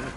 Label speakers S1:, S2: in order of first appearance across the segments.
S1: 325.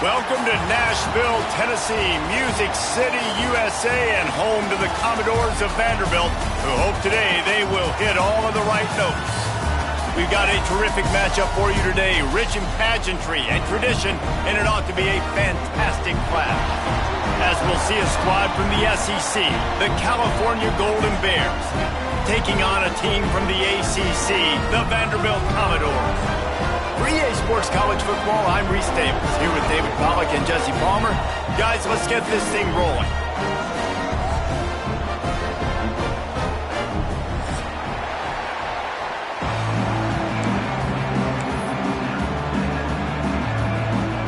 S2: Welcome to Nashville, Tennessee, Music City, USA, and home to the Commodores of Vanderbilt, who hope today they will hit all of the right notes. We've got a terrific matchup for you today, rich in pageantry and tradition, and it ought to be a fantastic clash. As we'll see a squad from the SEC, the California Golden Bears, taking on a team from the ACC, the Vanderbilt Commodores. For EA Sports College Football, I'm Reese Davis, here with David Pollack and Jesse Palmer. Guys, let's get this thing rolling.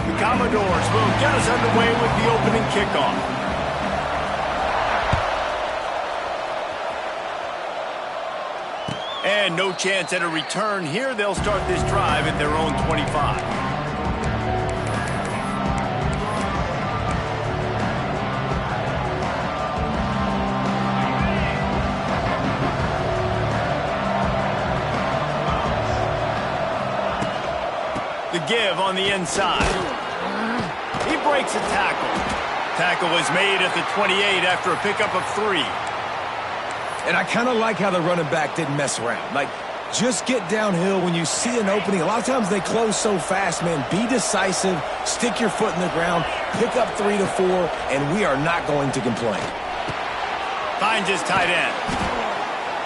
S2: The Commodores will get us underway with the opening kickoff. And no chance at a return here. They'll start this drive at their own 25. The give on the inside. He breaks a tackle. Tackle was made at the 28 after a pickup of 3.
S3: And I kind of like how the running back didn't mess around. Like, just get downhill when you see an opening. A lot of times they close so fast, man. Be decisive, stick your foot in the ground, pick up 3 to 4, and we are not going to complain.
S2: Finds his tight end.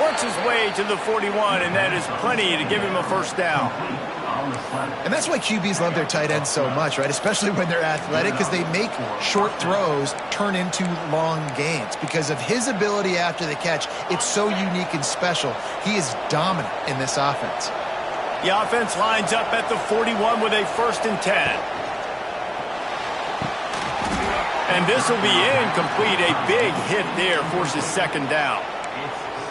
S2: Works his way to the 41, and that is plenty to give him a first down.
S4: And that's why QBs love their tight ends so much, right? Especially when they're athletic, because they make short throws turn into long gains. Because of his ability after the catch, it's so unique and special. He is dominant in this offense.
S2: The offense lines up at the 41 with a 1st and 10. And this will be incomplete. A big hit there forces 2nd down.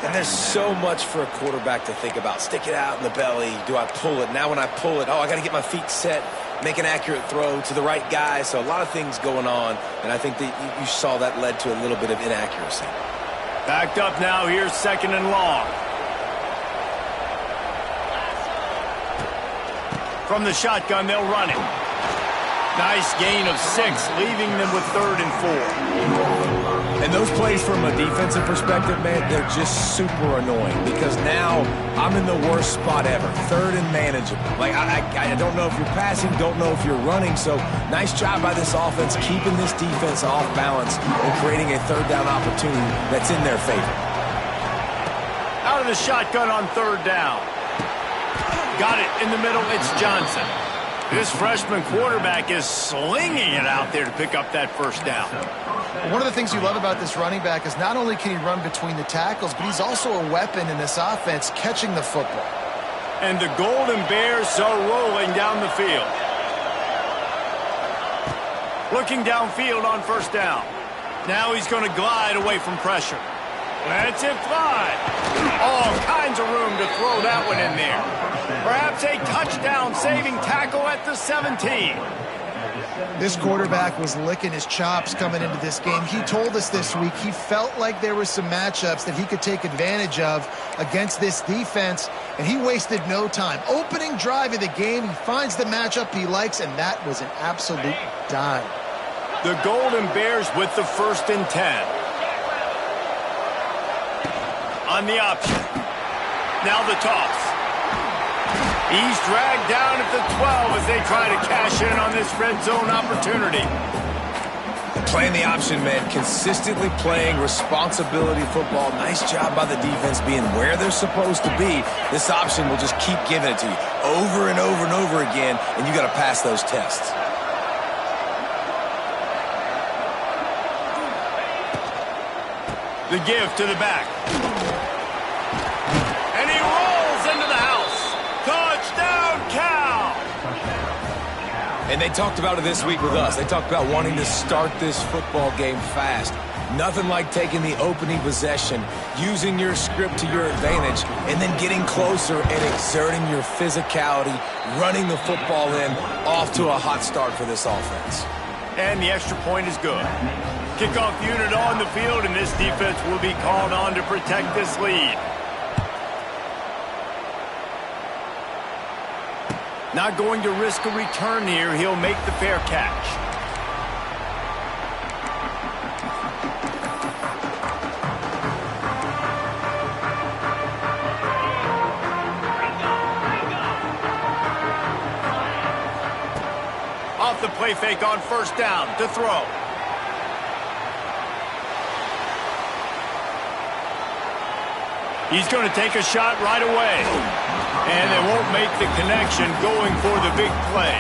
S3: And there's so much for a quarterback to think about. Stick it out in the belly. Do I pull it? Now when I pull it, I got to get my feet set, make an accurate throw to the right guy. So a lot of things going on, and I think that you saw that led to a little bit of inaccuracy.
S2: Backed up now. Here's 2nd and long. From the shotgun, they'll run it. Nice gain of 6, leaving them with 3rd and 4.
S3: And those plays from a defensive perspective, man, they're just super annoying because now I'm in the worst spot ever. 3rd and manageable. Like, I don't know if you're passing, don't know if you're running. So nice job by this offense keeping this defense off balance and creating a 3rd down opportunity that's in their favor.
S2: Out of the shotgun on 3rd down. Got it in the middle. It's Johnson. This freshman quarterback is slinging it out there to pick up that 1st down.
S4: One of the things you love about this running back is not only can he run between the tackles, but he's also a weapon in this offense catching the football.
S2: And the Golden Bears are rolling down the field. Looking downfield on 1st down. Now he's going to glide away from pressure. Let's it fly. All kinds of room to throw that one in there. Perhaps a touchdown-saving tackle at the 17.
S4: This quarterback was licking his chops coming into this game. He told us this week he felt like there were some matchups that he could take advantage of against this defense, and he wasted no time. Opening drive of the game, he finds the matchup he likes, and that was an absolute dime.
S2: The Golden Bears with the 1st and 10. On the option. Now the toss. He's dragged down at the 12 as they try to cash in on this red zone opportunity.
S3: Playing the option, man. Consistently playing responsibility football. Nice job by the defense being where they're supposed to be. This option will just keep giving it to you over and over and over again, and you got to pass those tests.
S2: The give to the back. And he rolls into the house. Touchdown, Cal!
S3: And they talked about it this week with us. They talked about wanting to start this football game fast. Nothing like taking the opening possession, using your script to your advantage, and then getting closer and exerting your physicality, running the football in, off to a hot start for this offense.
S2: And the extra point is good. Kickoff unit on the field, and this defense will be called on to protect this lead. Not going to risk a return here. He'll make the fair catch. Off the play fake on 1st down to throw. He's going to take a shot right away. And they won't make the connection going for the big play.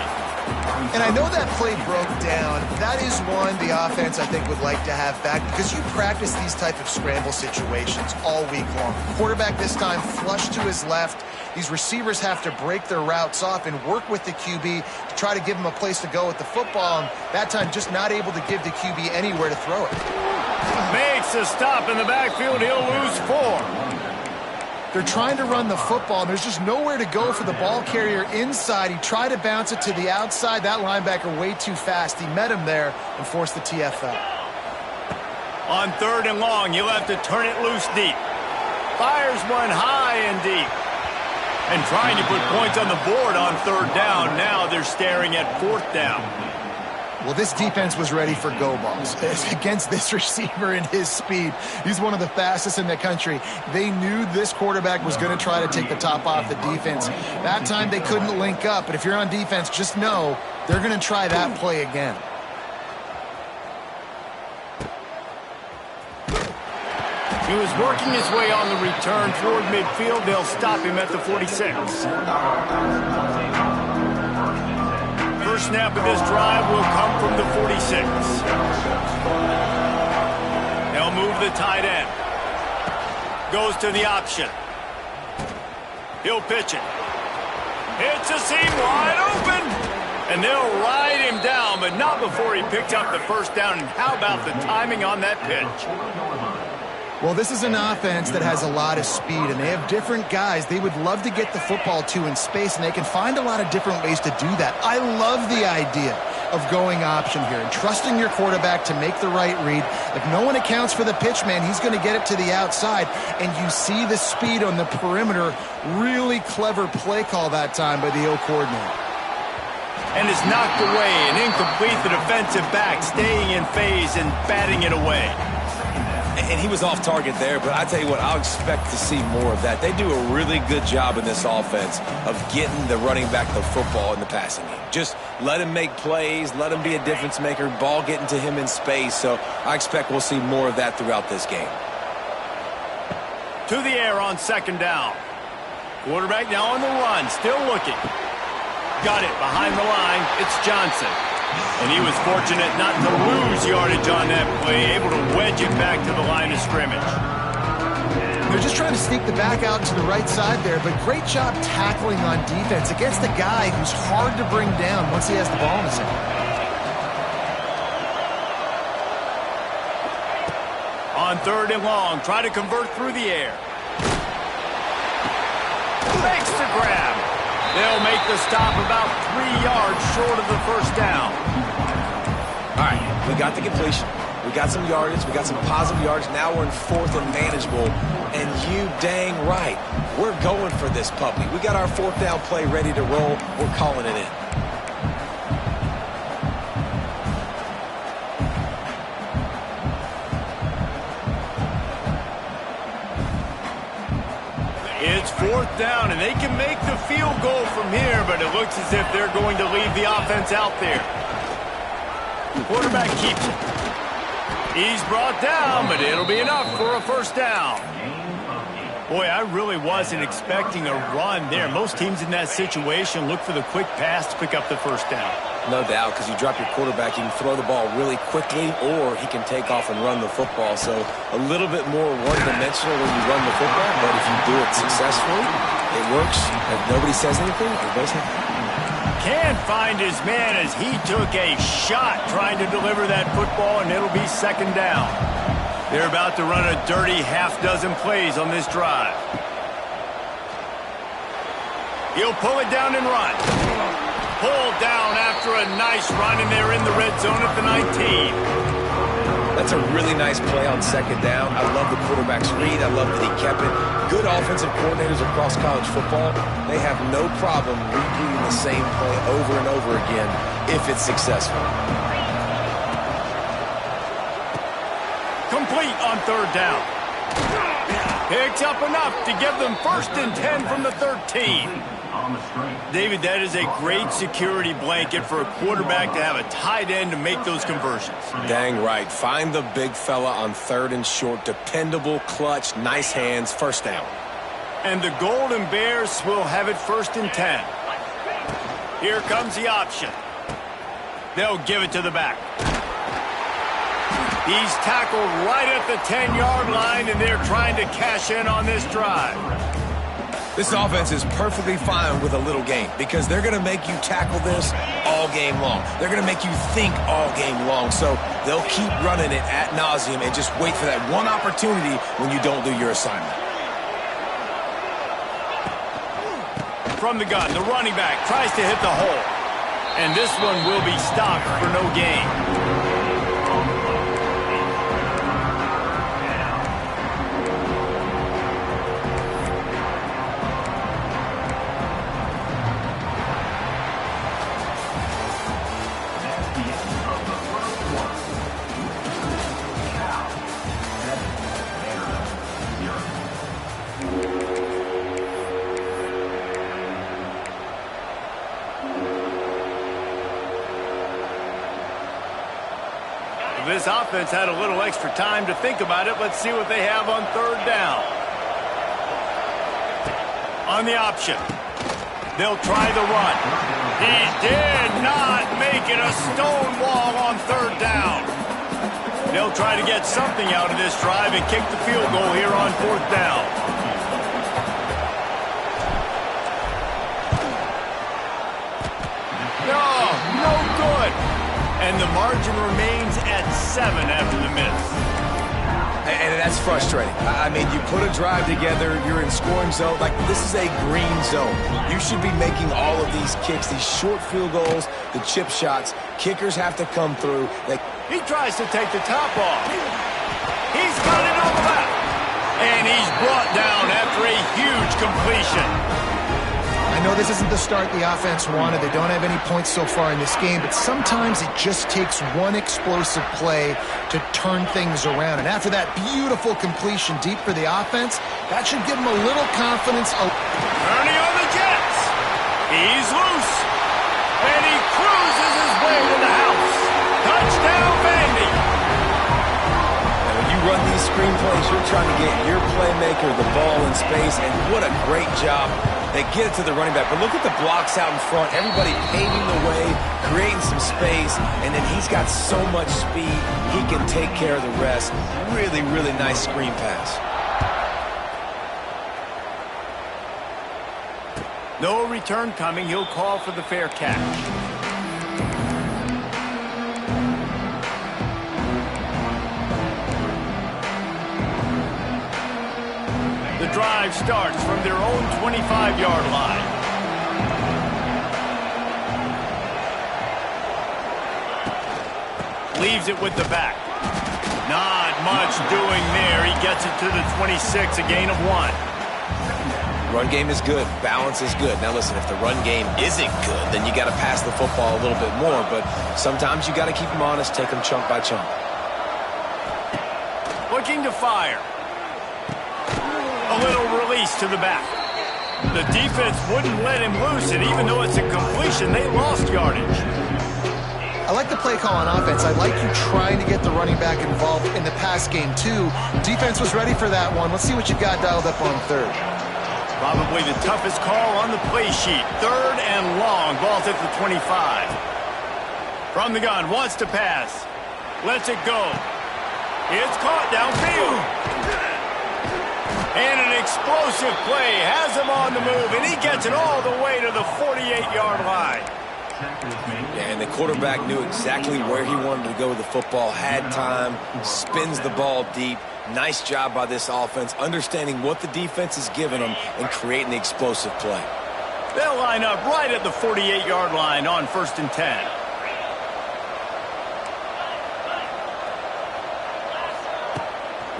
S4: And I know that play broke down. That is one the offense, I think, would like to have back because you practice these type of scramble situations all week long. Quarterback this time flush to his left. These receivers have to break their routes off and work with the QB to try to give him a place to go with the football. And that time just not able to give the QB anywhere to throw it.
S2: Makes a stop in the backfield. He'll lose 4.
S4: They're trying to run the football, and there's just nowhere to go for the ball carrier inside. He tried to bounce it to the outside. That linebacker way too fast. He met him there and forced the TFL.
S2: On 3rd and long, you'll have to turn it loose deep. Fires one high and deep. And trying to put points on the board on 3rd down. Now they're staring at 4th down.
S4: Well, this defense was ready for go balls against this receiver and his speed. He's one of the fastest in the country. They knew this quarterback was going to try to take the top off the defense. That time they couldn't link up, but if you're on defense, just know they're going to try that play again.
S2: He was working his way on the return toward midfield. They'll stop him at the 46. First snap of this drive will come from the 46. They'll move the tight end. Goes to the option. He'll pitch it. Hits a seam wide open. And they'll ride him down, but not before he picks up the 1st down. And how about the timing on that pitch?
S4: Well, this is an offense that has a lot of speed, and they have different guys they would love to get the football to in space, and they can find a lot of different ways to do that. I love the idea of going option here and trusting your quarterback to make the right read. If no one accounts for the pitch, man, he's going to get it to the outside, and you see the speed on the perimeter. Really clever play call that time by the O coordinator.
S2: And it's knocked away and incomplete. The defensive back staying in phase and batting it away.
S3: And he was off target there, but I tell you what, I'll expect to see more of that. They do a really good job in this offense of getting the running back the football in the passing game. Just let him make plays, let him be a difference maker, ball getting to him in space. So I expect we'll see more of that throughout this game.
S2: To the air on 2nd down. Quarterback now on the run, still looking. Got it behind the line. It's Johnson. And he was fortunate not to lose yardage on that play, able to wedge it back to the line of scrimmage.
S4: They're just trying to sneak the back out to the right side there, but great job tackling on defense against a guy who's hard to bring down once he has the ball in his hand.
S2: On 3rd and long, try to convert through the air. Makes the grab. They'll make the stop about 3 yards short of the 1st down.
S3: We got the completion. We got some yardage. We got some positive yardage. Now we're in 4th and manageable. And you dang right, we're going for this puppy. We got our 4th down play ready to roll. We're calling it in.
S2: It's 4th down, and they can make the field goal from here, but it looks as if they're going to leave the offense out there. Quarterback keeps it. He's brought down, but it'll be enough for a 1st down. Boy, I really wasn't expecting a run there. Most teams in that situation look for the quick pass to pick up the 1st down.
S3: No doubt, because you drop your quarterback, you can throw the ball really quickly, or he can take off and run the football. So a little bit more one-dimensional when you run the football, but if you do it successfully, it works. If nobody says anything, everybody's happy.
S2: Can't find his man as he took a shot trying to deliver that football, and it'll be 2nd down. They're about to run a dirty half-dozen plays on this drive. He'll pull it down and run. Pulled down after a nice run, and they're in the red zone at the 19.
S3: That's a really nice play on 2nd down. I love the quarterback's read. I love that he kept it. Good offensive coordinators across college football, they have no problem repeating the same play over and over again if it's successful.
S2: Complete on 3rd down. Picks up enough to give them 1st and 10 from the 13. David, that is a great security blanket for a quarterback to have a tight end to make those conversions.
S3: Dang right. Find the big fella on 3rd and short. Dependable, clutch, nice hands, 1st down.
S2: And the Golden Bears will have it 1st and 10. Here comes the option. They'll give it to the back. He's tackled right at the 10-yard line, and they're trying to cash in on this drive.
S3: This offense is perfectly fine with a little game because they're going to make you tackle this all game long. They're going to make you think all game long. So they'll keep running it ad nauseum and just wait for that one opportunity when you don't do your assignment.
S2: From the gun, the running back tries to hit the hole. And this one will be stopped for no gain. This offense had a little extra time to think about it. Let's see what they have on 3rd down. On the option, they'll try the run. He did not make it a stone wall on 3rd down. They'll try to get something out of this drive and kick the field goal here on 4th down. No good. And the margin remains at 7 after the miss.
S3: And that's frustrating. I mean, you put a drive together, you're in scoring zone. Like, this is a green zone. You should be making all of these kicks, these short field goals, the chip shots. Kickers have to come through.
S2: He tries to take the top off. He's got it on the left. And he's brought down after a huge completion.
S4: I know this isn't the start the offense wanted. They don't have any points so far in this game, but sometimes it just takes one explosive play to turn things around. And after that beautiful completion deep for the offense, that should give them a little confidence.
S2: Turning on the Jets. He's loose. And he cruises his way to the house. Touchdown, Vandy.
S3: And when you run these screen plays, you're trying to get your playmaker the ball in space, and what a great job. They get it to the running back, but look at the blocks out in front. Everybody paving the way, creating some space, and then he's got so much speed, he can take care of the rest. Really, really nice screen pass.
S2: No return coming. He'll call for the fair catch. The drive starts from their own 25-yard line. Leaves it with the back. Not much doing there. He gets it to the 26, a gain of 1.
S3: Run game is good. Balance is good. Now listen, if the run game isn't good, then you got to pass the football a little bit more. But sometimes you got to keep them honest, take them chunk by chunk.
S2: Looking to fire. A little release to the back. The defense wouldn't let him loose, and even though it's a completion, they lost yardage.
S4: I like the play call on offense. I like you trying to get the running back involved in the pass game, too. Defense was ready for that one. Let's see what you got dialed up on third.
S2: Probably the toughest call on the play sheet. 3rd and long. Ball's at the 25. From the gun, wants to pass. Lets it go. It's caught downfield. And an explosive play has him on the move, and he gets it all the way to the 48-yard line.
S3: Yeah, and the quarterback knew exactly where he wanted to go with the football, had time, spins the ball deep. Nice job by this offense, understanding what the defense is giving them and creating the explosive play.
S2: They'll line up right at the 48-yard line on 1st and 10.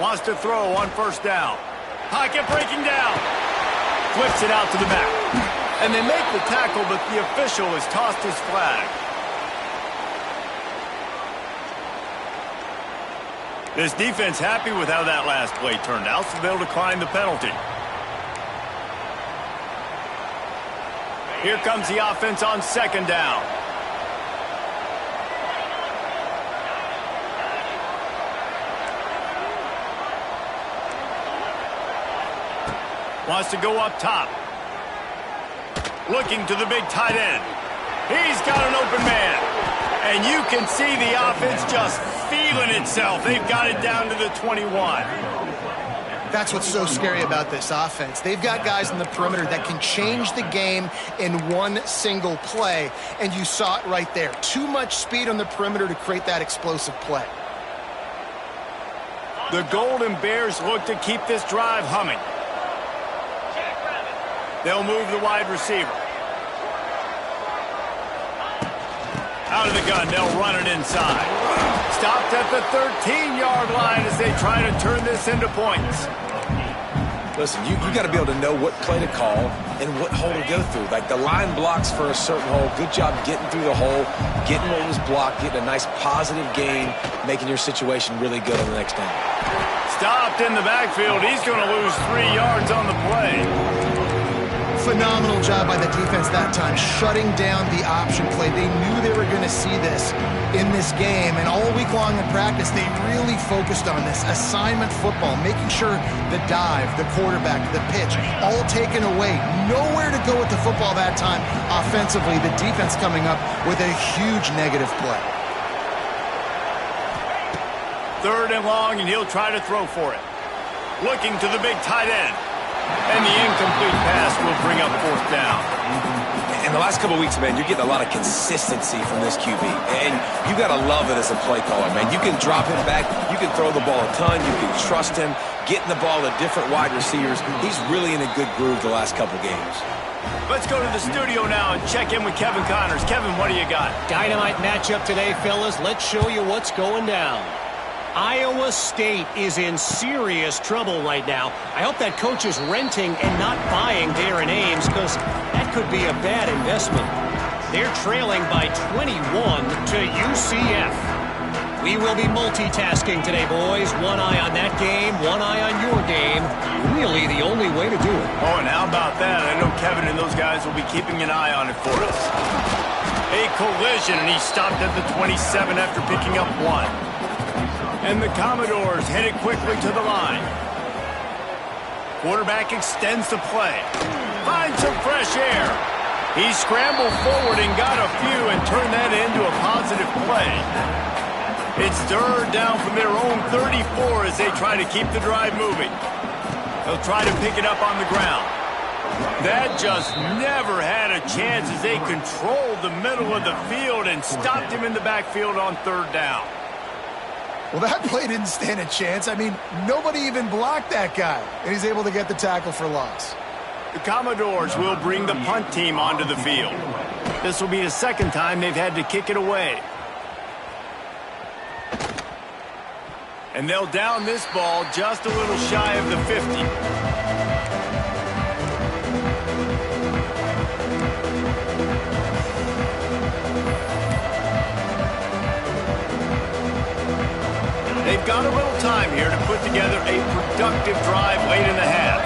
S2: Wants to throw on 1st down. Pocket breaking down. Flips it out to the back. And they make the tackle, but the official has tossed his flag. This defense happy with how that last play turned out, so they'll decline the penalty. Here comes the offense on 2nd down. Wants to go up top. Looking to the big tight end. He's got an open man. And you can see the offense just feeling itself. They've got it down to the 21.
S4: That's what's so scary about this offense. They've got guys in the perimeter that can change the game in one single play. And you saw it right there. Too much speed on the perimeter to create that explosive play.
S2: The Golden Bears look to keep this drive humming. They'll move the wide receiver. Out of the gun, they'll run it inside. Stopped at the 13-yard line as they try to turn this into points.
S3: Listen, you got to be able to know what play to call and what hole to go through. Like the line blocks for a certain hole. Good job getting through the hole, getting what was blocked, getting a nice positive gain, making your situation really good on the next down.
S2: Stopped in the backfield. He's going to lose 3 yards on the play.
S4: Phenomenal job by the defense that time, shutting down the option play. They knew they were going to see this in this game, and all week long in practice, they really focused on this assignment football, making sure the dive, the quarterback, the pitch, all taken away. Nowhere to go with the football that time offensively. The defense coming up with a huge negative play.
S2: 3rd and long, and he'll try to throw for it. Looking to the big tight end. And the incomplete pass will bring up 4th down.
S3: In the last couple of weeks, man, you're getting a lot of consistency from this QB. And you got to love it as a play caller, man. You can drop him back. You can throw the ball a ton. You can trust him. Getting the ball to different wide receivers. He's really in a good groove the last couple games.
S2: Let's go to the studio now and check in with Kevin Connors. Kevin, what do you got?
S1: Dynamite matchup today, fellas. Let's show you what's going down. Iowa State is in serious trouble right now. I hope that coach is renting and not buying Darren Ames, because that could be a bad investment. They're trailing by 21 to UCF. We will be multitasking today, boys. One eye on that game, one eye on your game. Really the only way to do it.
S2: Oh, and how about that? I know Kevin and those guys will be keeping an eye on it for us. A collision, and he stopped at the 27 after picking up 1. And the Commodores headed quickly to the line. Quarterback extends the play. Finds some fresh air. He scrambled forward and got a few and turned that into a positive play. It's 3rd down from their own 34 as they try to keep the drive moving. They'll try to pick it up on the ground. That just never had a chance as they controlled the middle of the field and stopped him in the backfield on 3rd down.
S4: Well, that play didn't stand a chance. I mean, nobody even blocked that guy, and he's able to get the tackle for loss.
S2: The Commodores will bring the punt team onto the field. This will be the 2nd time they've had to kick it away. And they'll down this ball just a little shy of the 50. They've got a little time here to put together a productive drive late in the half.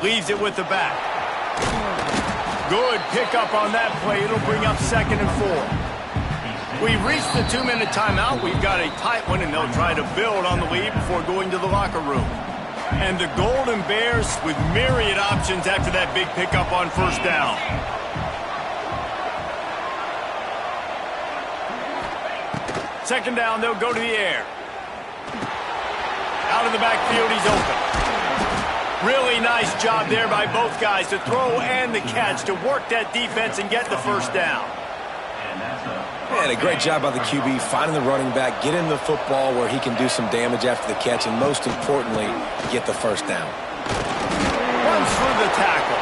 S2: Leaves it with the back. Good pickup on that play. It'll bring up 2nd and 4. We've reached the 2-minute timeout. We've got a tight one, and they'll try to build on the lead before going to the locker room. And the Golden Bears with myriad options after that big pickup on 1st down. Second down, they'll go to the air. Out of the backfield, he's open. Really nice job there by both guys to throw and the catch to work that defense and get the 1st down.
S3: And a great job by the QB finding the running back, get him the football where he can do some damage after the catch, and most importantly, get the 1st down.
S2: Runs through the tackle.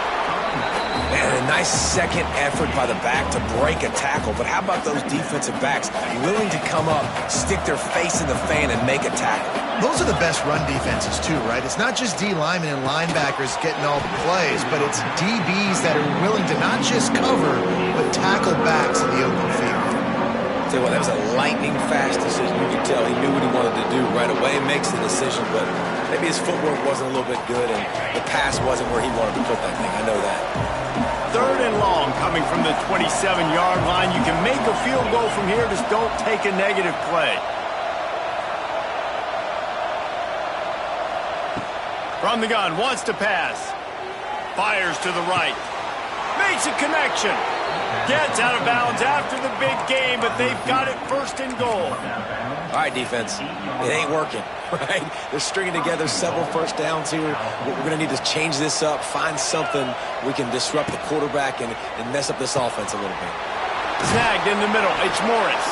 S3: And a nice second effort by the back to break a tackle. But how about those defensive backs willing to come up, stick their face in the fan, and make a tackle?
S4: Those are the best run defenses too, right? It's not just D linemen and linebackers getting all the plays, but it's DBs that are willing to not just cover, but tackle backs in the open field.
S3: Tell you what, that was a lightning fast decision. You could tell he knew what he wanted to do right away. Makes the decision, but maybe his footwork wasn't a little bit good, and the pass wasn't where he wanted to put that thing. I know that.
S2: 3rd and long coming from the 27-yard line. You can make a field goal from here. Just don't take a negative play. From the gun, wants to pass. Fires to the right. Makes a connection. Gets out of bounds after the big game, but they've got it 1st and goal.
S3: All right, defense. It ain't working, right? They're stringing together several 1st downs here. We're going to need to change this up, find something we can disrupt the quarterback and mess up this offense a little bit.
S2: Snagged in the middle. It's Morris.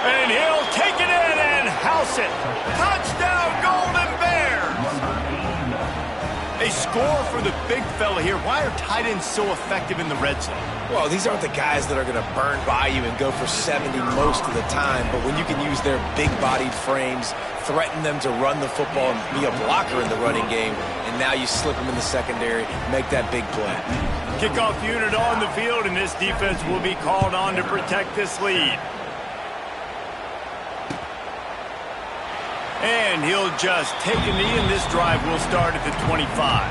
S2: And he'll take it in and house it. Touchdown, Golden Bears! A score for the big fella here. Why are tight ends so effective in the red zone?
S3: Well, these aren't the guys that are going to burn by you and go for 70 most of the time, but when you can use their big-bodied frames, threaten them to run the football and be a blocker in the running game, and now you slip them in the secondary, make that big play.
S2: Kickoff unit on the field, and this defense will be called on to protect this lead. And he'll just take a knee, and this drive will start at the 25.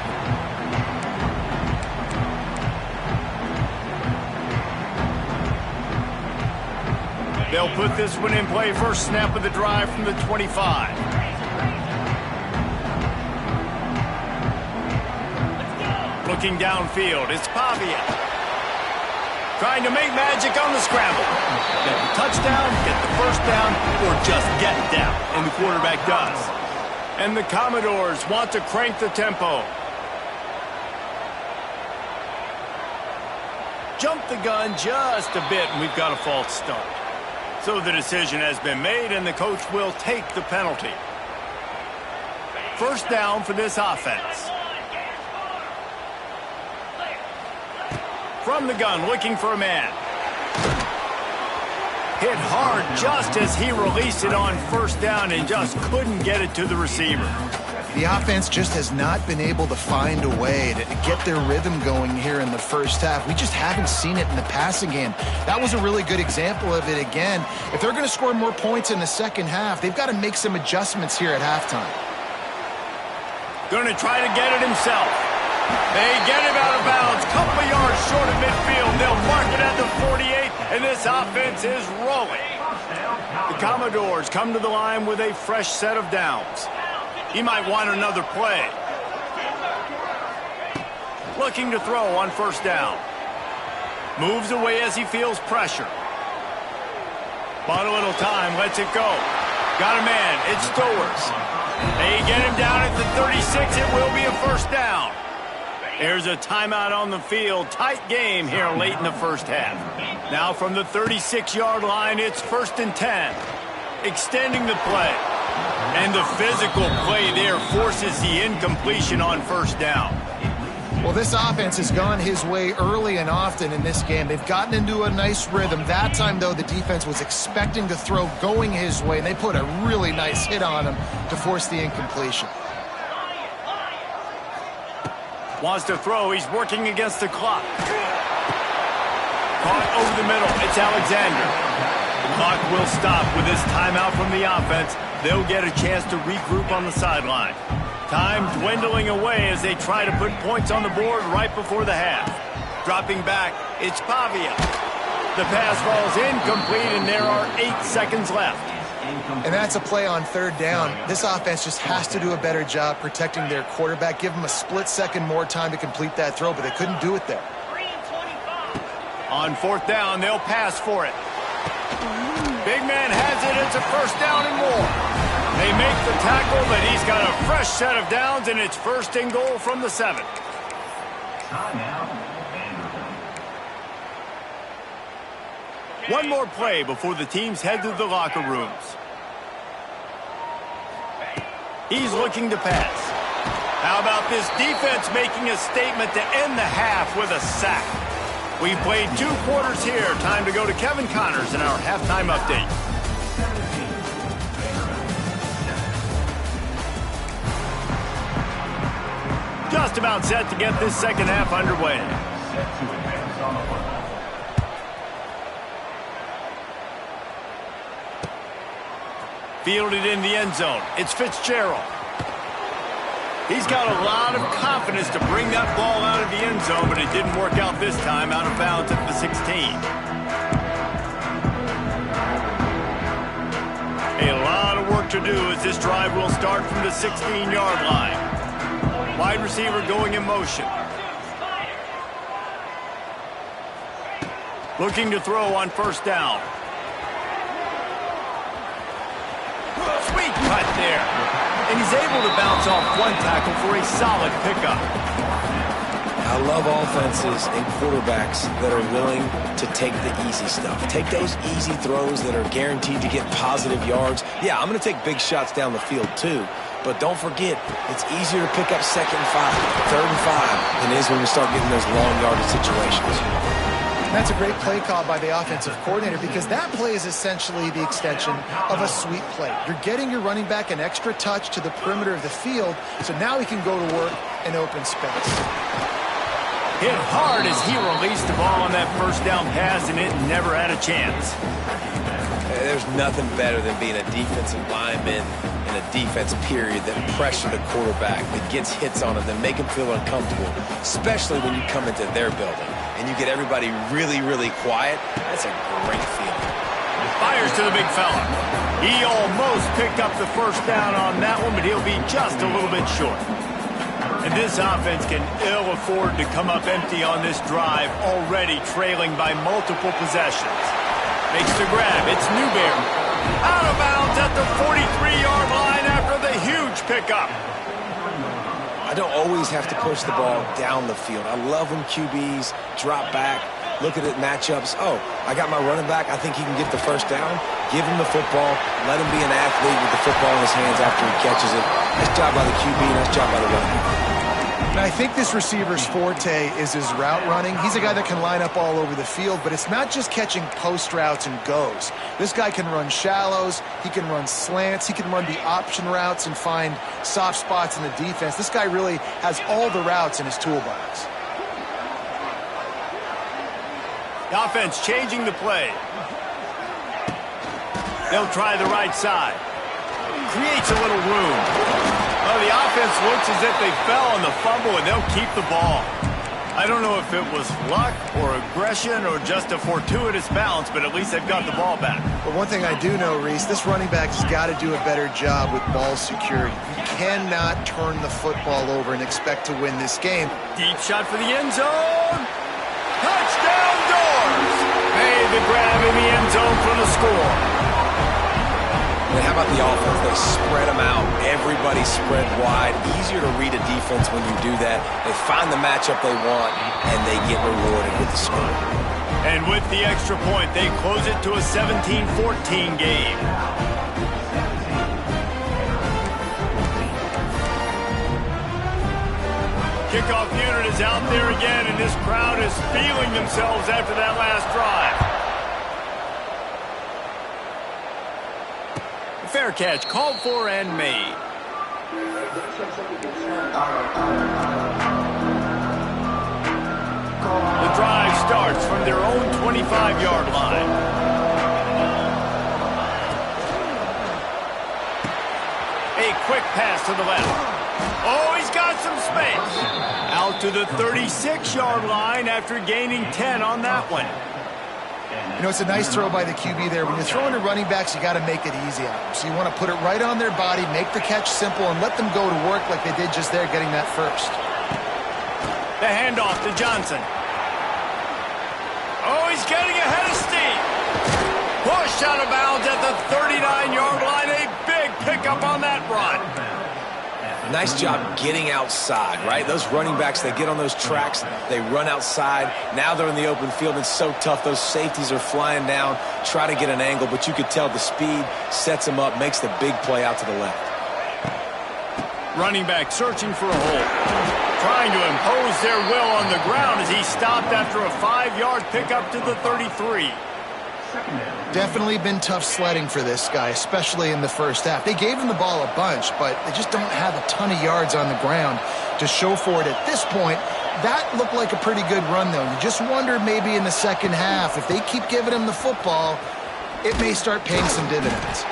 S2: They'll put this one in play. First snap of the drive from the 25. Looking downfield, it's Pavia. Trying to make magic on the scramble. Get the touchdown, get the 1st down, or just get down. And the quarterback does. And the Commodores want to crank the tempo. Jump the gun just a bit, and we've got a false start. So the decision has been made, and the coach will take the penalty. 1st down for this offense. From the gun, looking for a man. Hit hard just as he released it on 1st down and just couldn't get it to the receiver.
S4: The offense just has not been able to find a way to get their rhythm going here in the 1st half. We just haven't seen it in the passing game. That was a really good example of it again. If they're going to score more points in the 2nd half, they've got to make some adjustments here at halftime.
S2: Going to try to get it himself. They get him out of bounds. Couple yards short of midfield. They'll mark it at the 48, and this offense is rolling. The Commodores come to the line with a fresh set of downs. He might want another play. Looking to throw on 1st down. Moves away as he feels pressure. Bought a little time, lets it go. Got a man, it's Stowers. They get him down at the 36, it will be a 1st down. There's a timeout on the field. Tight game here late in the 1st half. Now from the 36-yard line, it's 1st and 10. Extending the play. And the physical play there forces the incompletion on 1st down.
S4: Well, this offense has gone his way early and often in this game. They've gotten into a nice rhythm. That time, though, the defense was expecting to throw going his way, and they put a really nice hit on him to force the incompletion.
S2: Wants to throw. He's working against the clock. Caught over the middle. It's Alexander. The clock will stop with this timeout from the offense. They'll get a chance to regroup on the sideline. Time dwindling away as they try to put points on the board right before the half. Dropping back, it's Pavia. The pass falls incomplete, and there are 8 seconds left.
S4: And that's a play on third down. This offense just has to do a better job protecting their quarterback. Give them a split second more time to complete that throw, but they couldn't do it there.
S2: On fourth down, they'll pass for it. Big man has it. It's a first down and more. They make the tackle, but he's got a fresh set of downs, and it's first and goal from the 7. One more play before the teams head to the locker rooms. He's looking to pass. How about this defense making a statement to end the half with a sack? We've played 2 quarters here. Time to go to Kevin Connors in our halftime update. Just about set to get this second half underway. Fielded in the end zone. It's Fitzgerald. He's got a lot of confidence to bring that ball out of the end zone, but it didn't work out this time, out of bounds at the 16. A lot of work to do as this drive will start from the 16-yard line. Wide receiver going in motion. Looking to throw on first down. Sweet cut there. And he's able to bounce off one tackle for a solid pickup.
S3: I love offenses and quarterbacks that are willing to take the easy stuff. Take those easy throws that are guaranteed to get positive yards. Yeah, I'm going to take big shots down the field too. But don't forget, it's easier to pick up 2nd and 5, 3rd and 5 than it is when we start getting those long yardage situations.
S4: And that's a great play call by the offensive coordinator because that play is essentially the extension of a sweep play. You're getting your running back an extra touch to the perimeter of the field, so now he can go to work in open space.
S2: Hit hard as he released the ball on that first down pass, and it never had a chance.
S3: There's nothing better than being a defensive lineman in a defense period that pressure the quarterback, that gets hits on him, that make him feel uncomfortable, especially when you come into their building and you get everybody really, really quiet. That's a great feeling.
S2: Fires to the big fella. He almost picked up the first down on that one, but he'll be just a little bit short. And this offense can ill afford to come up empty on this drive, already trailing by multiple possessions. Makes the grab. It's Newberry. Out of bounds at the 43-yard line after the huge pickup.
S3: I don't always have to push the ball down the field. I love when QBs drop back, look at it matchups. Oh, I got my running back. I think he can get the first down. Give him the football. Let him be an athlete with the football in his hands after he catches it. Nice job by the QB. Nice job by the running back.
S4: And I think this receiver's forte is his route running. He's a guy that can line up all over the field, but it's not just catching post routes and goes. This guy can run shallows, he can run slants, he can run the option routes and find soft spots in the defense. This guy really has all the routes in his toolbox.
S2: The offense changing the play. They'll try the right side. Creates a little room. Well, the offense looks as if they fell on the fumble, and they'll keep the ball. I don't know if it was luck or aggression or just a fortuitous bounce, but at least they've got the ball back.
S4: But one thing I do know, Reese, this running back has got to do a better job with ball security. You cannot turn the football over and expect to win this game.
S2: Deep shot for the end zone. Touchdown Doors! Made the grab in the end zone for the score.
S3: And how about the offense? They spread them out. Everybody spread wide. Easier to read a defense when you do that. They find the matchup they want, and they get rewarded with the score.
S2: And with the extra point, they close it to a 17-14 game. Kickoff unit is out there again, and this crowd is feeling themselves after that last drive. Fair catch, called for and made. The drive starts from their own 25-yard line. A quick pass to the left. Oh, he's got some space. Out to the 36-yard line after gaining 10 on that one.
S4: You know, it's a nice throw by the QB there. When you're throwing to running backs, you got to make it easy on them. So you want to put it right on their body, make the catch simple, and let them go to work like they did just there, getting that first.
S2: The handoff to Johnson. Oh, he's getting ahead of steam. Pushed out of bounds at the 39-yard line. A big pickup on that run.
S3: Nice job getting outside, right? Those running backs, they get on those tracks, they run outside. Now they're in the open field. It's so tough. Those safeties are flying down, try to get an angle, but you could tell the speed sets them up, makes the big play out to the left.
S2: Running back searching for a hole. Trying to impose their will on the ground as he stopped after a 5-yard pickup to the 33.
S4: Definitely been tough sledding for this guy, especially in the first half. They gave him the ball a bunch, but they just don't have a ton of yards on the ground to show for it at this point. That looked like a pretty good run, though. You just wonder maybe in the second half, if they keep giving him the football, it may start paying some dividends.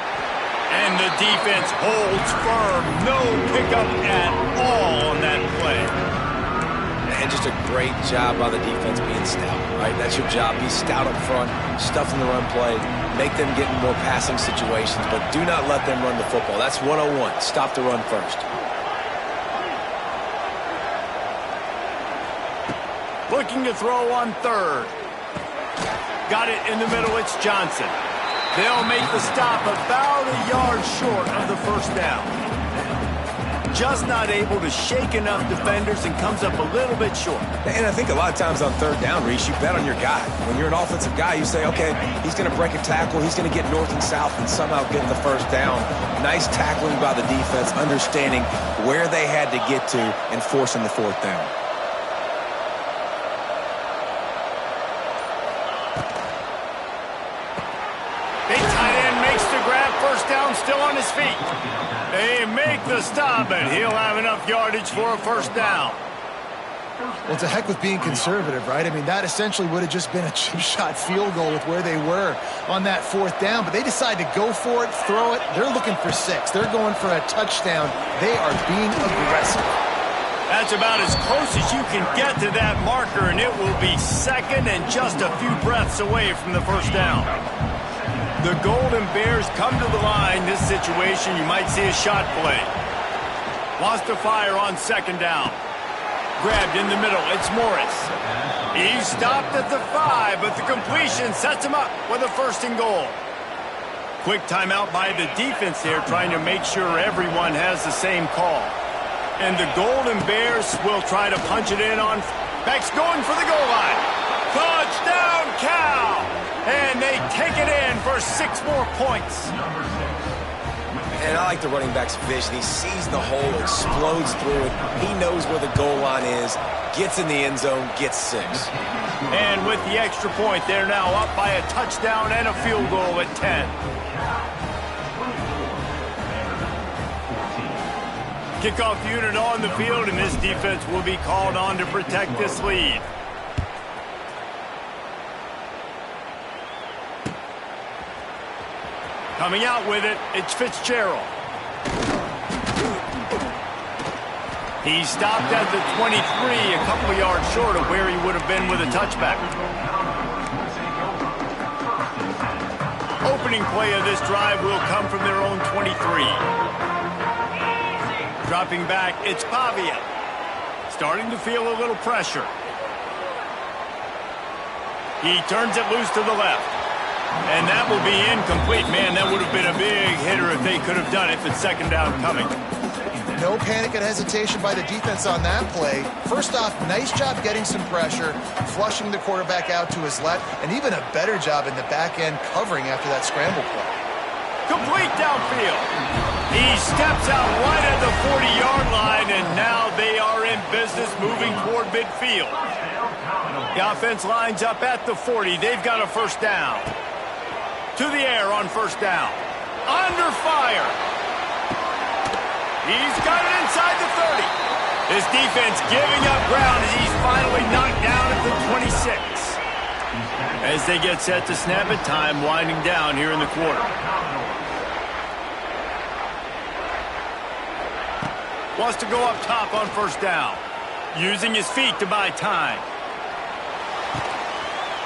S2: And the defense holds firm. No pickup at all on that play.
S3: And just a great job by the defense being stout, right? That's your job. Be stout up front, stuff in the run play, make them get in more passing situations, but do not let them run the football. That's 101. Stop the run first.
S2: Looking to throw on third. Got it in the middle. It's Johnson. They'll make the stop about a yard short of the first down. Just not able to shake enough defenders and comes up a little bit short.
S3: And I think a lot of times on third down, Reese, you bet on your guy. When you're an offensive guy, you say, okay, he's going to break a tackle, he's going to get north and south and somehow get the first down. Nice tackling by the defense, understanding where they had to get to and forcing the fourth down.
S2: Big tight end makes the grab, first down, still on his feet. They make the stop, and he'll have enough yardage for a first down.
S4: Well, to heck with being conservative, right? I mean, that essentially would have just been a chip-shot field goal with where they were on that fourth down, but they decide to go for it, throw it. They're looking for 6. They're going for a touchdown. They are being aggressive.
S2: That's about as close as you can get to that marker, and it will be second and just a few breaths away from the first down. The Golden Bears come to the line. This situation, you might see a shot play. Wants to fire on second down. Grabbed in the middle. It's Morris. He stopped at the 5, but the completion sets him up with a first and goal. Quick timeout by the defense here, trying to make sure everyone has the same call. And the Golden Bears will try to punch it in on. Beck's going for the goal line. Touchdown, Cal! And they take it in for 6 more points.
S3: And I like the running back's vision. He sees the hole, explodes through it. He knows where the goal line is, gets in the end zone, gets 6.
S2: And with the extra point, they're now up by a touchdown and a field goal at 10. Kickoff unit on the field, and this defense will be called on to protect this lead. Coming out with it, it's Fitzgerald. He stopped at the 23, a couple of yards short of where he would have been with a touchback. Opening play of this drive will come from their own 23. Dropping back, it's Pavia. Starting to feel a little pressure. He turns it loose to the left. And that will be incomplete. Man, that would have been a big hitter if they could have done it, but second down coming.
S4: No panic and hesitation by the defense on that play. First off, nice job getting some pressure, flushing the quarterback out to his left, and even a better job in the back end covering after that scramble play.
S2: Complete downfield. He steps out right at the 40-yard line, and now they are in business moving toward midfield. The offense lines up at the 40. They've got a first down. To the air on first down. Under fire. He's got it inside the 30. This defense giving up ground as he's finally knocked down at the 26. As they get set to snap it, time winding down here in the quarter. Wants to go up top on first down. Using his feet to buy time.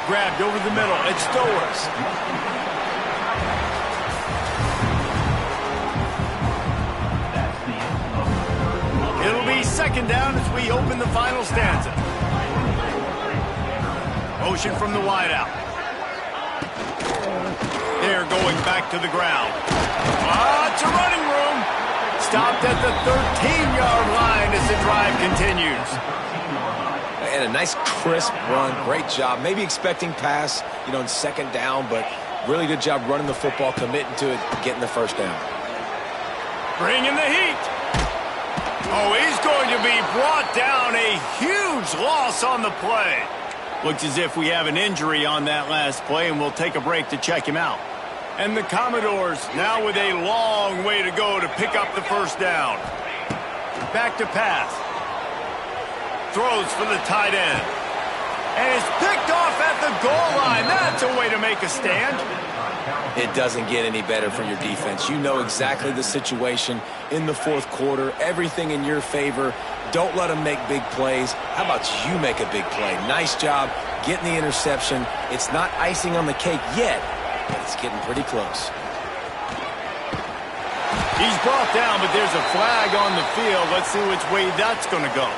S2: Grabbed over the middle. It's Stowers. It'll be second down as we open the final stanza. Motion from the wideout. They're going back to the ground. It's a running room. Stopped at the 13-yard line as the drive continues.
S3: And a nice crisp run. Great job. Maybe expecting pass, in second down, but really good job running the football, committing to it, getting the first down.
S2: Bringing the heat. Oh, he's going to be brought down. A huge loss on the play. Looks as if we have an injury on that last play, and we'll take a break to check him out. And the Commodores now with a long way to go to pick up the first down. Back to pass. Throws for the tight end. And it's picked off at the goal line. That's a way to make a stand.
S3: It doesn't get any better for your defense. You know exactly the situation in the fourth quarter. Everything in your favor. Don't let them make big plays. How about you make a big play? Nice job getting the interception. It's not icing on the cake yet, but it's getting pretty close.
S2: He's brought down, but there's a flag on the field. Let's see which way that's going to go.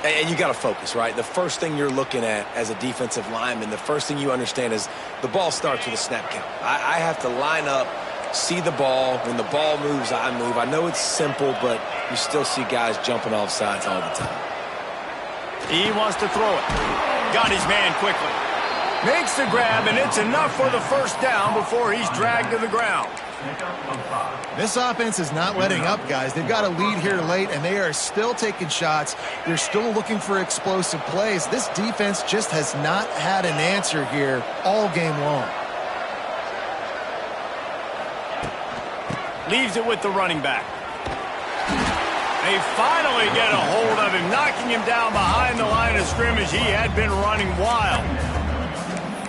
S3: And you got to focus, right? The first thing you're looking at as a defensive lineman, the first thing you understand is the ball starts with a snap count. I have to line up, see the ball. When the ball moves, I move. I know it's simple, but you still see guys jumping off sides all the time.
S2: He wants to throw it. Got his man quickly. Makes the grab, and it's enough for the first down before he's dragged to the ground.
S4: This offense is not letting up, guys. They've got a lead here late, and they are still taking shots. They're still looking for explosive plays. This defense just has not had an answer here all game long.
S2: Leaves it with the running back. They finally get a hold of him, knocking him down behind the line of scrimmage. He had been running wild.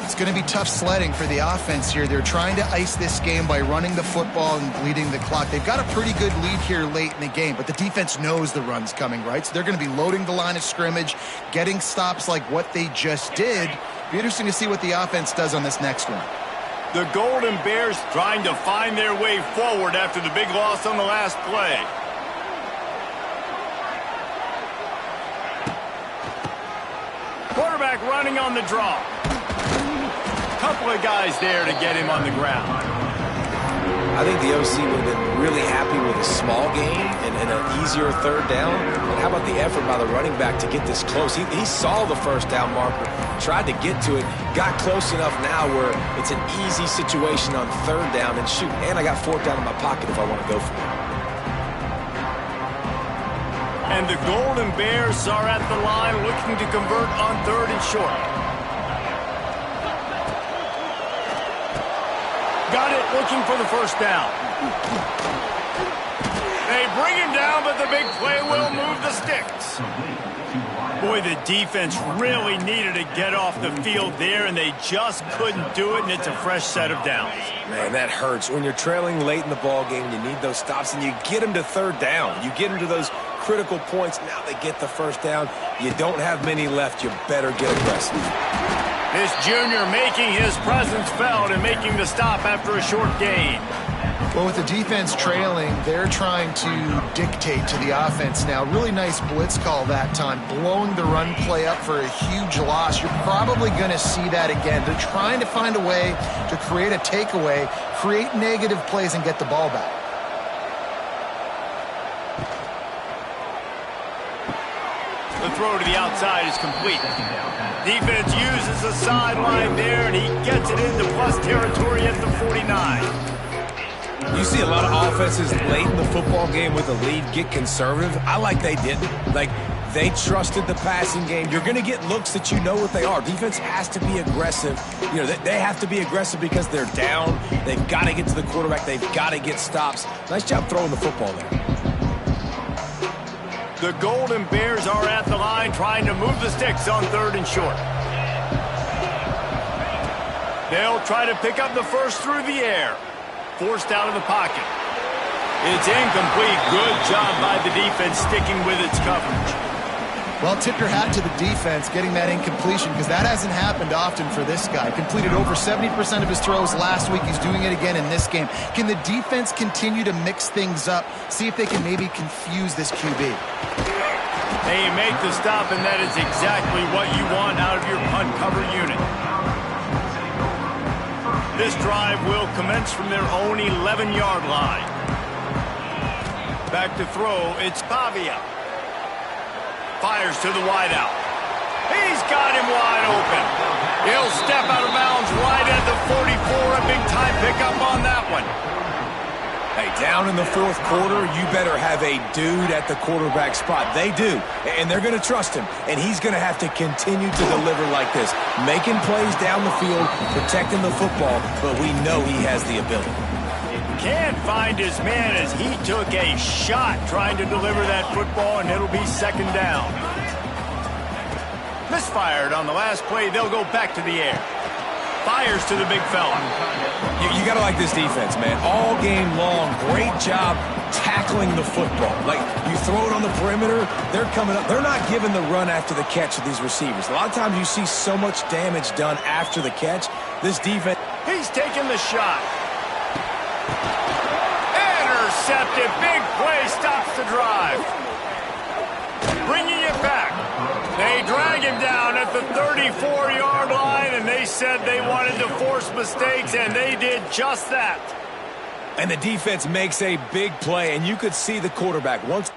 S4: It's going to be tough sledding for the offense here. They're trying to ice this game by running the football and bleeding the clock. They've got a pretty good lead here late in the game, but the defense knows the run's coming, right? So they're going to be loading the line of scrimmage, getting stops like what they just did. Be interesting to see what the offense does on this next one.
S2: The Golden Bears trying to find their way forward after the big loss on the last play. Quarterback running on the draw. Couple of guys there to get him on the ground.
S3: I think the OC would have been really happy with a small gain and an easier third down. But how about the effort by the running back to get this close? He saw the first down marker, tried to get to it, got close enough now where it's an easy situation on third down. And shoot, and I got fourth down in my pocket if I want to go for it.
S2: And the Golden Bears are at the line looking to convert on third and short. Got it, looking for the first down. They bring him down, but the big play will move the sticks. Boy, the defense really needed to get off the field there, and they just couldn't do it, and it's a fresh set of downs.
S3: Man, that hurts. When you're trailing late in the ball game, you need those stops, and you get them to third down. You get them to those critical points. Now they get the first down. You don't have many left. You better get aggressive.
S2: This junior making his presence felt and making the stop after a short gain.
S4: Well, with the defense trailing, they're trying to dictate to the offense now. Really nice blitz call that time, blowing the run play up for a huge loss. You're probably going to see that again. They're trying to find a way to create a takeaway, create negative plays, and get the ball back.
S2: The throw to the outside is complete. Defense uses the sideline there, and he gets it into plus territory at the 49.
S3: You see a lot of offenses late in the football game with a lead get conservative. I like they didn't. Like, they trusted the passing game. You're going to get looks that you know what they are. Defense has to be aggressive. You know, they have to be aggressive because they're down. They've got to get to the quarterback. They've got to get stops. Nice job throwing the football there.
S2: The Golden Bears are at the line trying to move the sticks on 3rd and short. They'll try to pick up the first through the air. Forced out of the pocket. It's incomplete. Good job by the defense sticking with its coverage.
S4: Well, tip your hat to the defense getting that incompletion because that hasn't happened often for this guy. Completed over 70% of his throws last week. He's doing it again in this game. Can the defense continue to mix things up? See if they can maybe confuse this QB.
S2: They make the stop, and that is exactly what you want out of your punt cover unit. This drive will commence from their own 11-yard line. Back to throw, it's Pavia. Fires to the wideout. He's got him wide open. He'll step out of bounds right at the 44. A big-time pickup on that one.
S3: Hey, down in the 4th quarter, you better have a dude at the quarterback spot. They do, and they're going to trust him, and he's going to have to continue to deliver like this, making plays down the field, protecting the football, but we know he has the ability.
S2: Can't find his man as he took a shot trying to deliver that football, and it'll be 2nd down. Misfired on the last play. They'll go back to the air. Fires to the big fella.
S3: You got to like this defense, man. All game long, great job tackling the football. Like, you throw it on the perimeter, they're coming up. They're not giving the run after the catch of these receivers. A lot of times you see so much damage done after the catch. This defense...
S2: He's taking the shot. Intercepted. Big play stops the drive. Bringing it back. They drag him down at the 34-yard line, and they said they wanted to force mistakes, and they did just that.
S3: And the defense makes a big play, and you could see the quarterback once...